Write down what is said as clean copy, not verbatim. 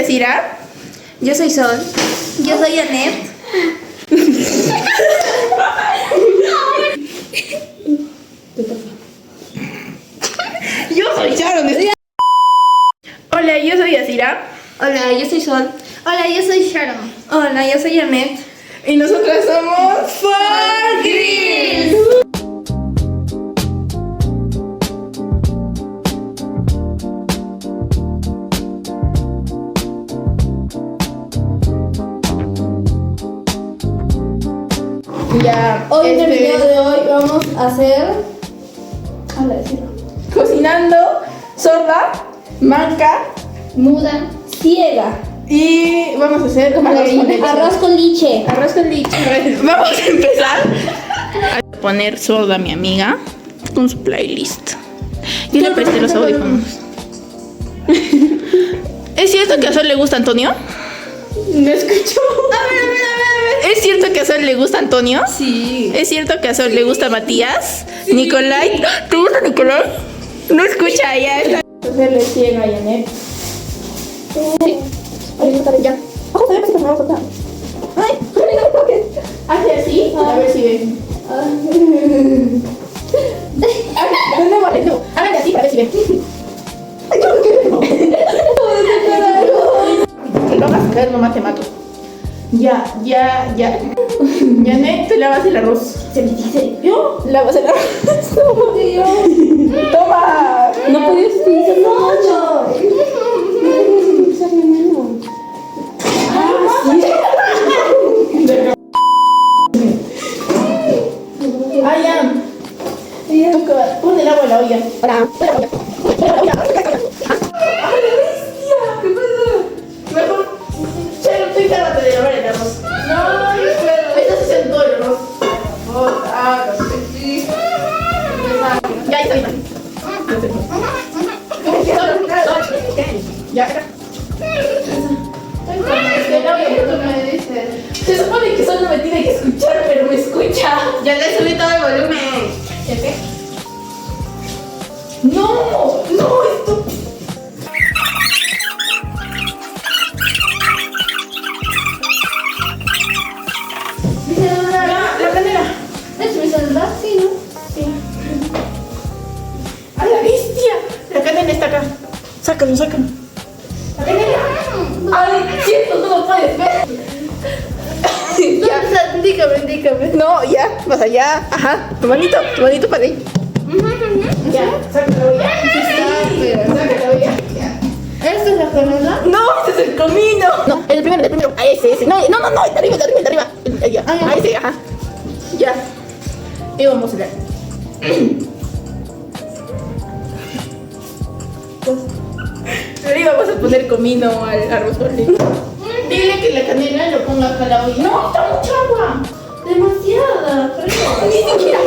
es Ira. Yo soy Sol. Yo soy Anet. Yo soy Sharon. Hola, yo soy Asira. Hola, yo soy Sol. Hola, yo soy Sharon. Hola, yo soy Anet. Y nosotras somos For Girls. Ya, Hoy en el video de hoy vamos a hacer... Habla, decirlo. cocinando, sorda, manca Muda, ciega. y vamos a hacer Arroz con leche. Arroz con leche. Vamos a empezar a poner sorda a mi amiga con su playlist. Yo le presté los audífonos. ¿Es cierto que a Sol le gusta Antonio? No escucho. ¿Es cierto que a Sol le gusta Antonio? Sí. ¿Es cierto que a Sol le gusta Matías? ¿Nicolai? ¿Te gusta Nicolai? No escucha, ya está. Hacerle ciega a Janet. Ya. Vamos a ver si nos vamos a contar. Hace así, a ver si ve. No, vale, no. Háganle así para ver si ve. Que lo hagas caer, nomás te mato. Ya. Janet, tú lavas el arroz. Se me dice, ¿yo? Lavas el arroz. Toma. No podías utilizar la mano. Utilizar la mano. Ayan. Tú pon el agua en la olla. Hola. Mejor, Chelo, tú encárgate de lavar el arroz. No, yo puedo. Estás haciendo todo el arroz. Por favor, hágase. Sí. Ya está bien. Ya. Se supone que solo me tiene que escuchar, pero me escucha. Ya le subí todo el volumen. ¿Ya qué? No, esto. La canela. ¿Es mi celular? Sí, ¿no? Sí. ¡A la bestia! La canela está acá. Sácalo. La canela. Ay, cierto, no lo puedes ver. Ya, dígame. No, ya, vas allá. Ajá, tu manito para ahí. Ya, sácalo ya. Sácalo ya. ¿Esta es la canela? No, ese es el comino. No, el primero. A ese. No, el de arriba. Ya, a ese, ajá. Ya. Y vamos a ver. Le íbamos a poner comino al arroz con leche. Dile que la canela lo ponga acá a la olla. No, está mucha agua. Demasiada. Ni siquiera.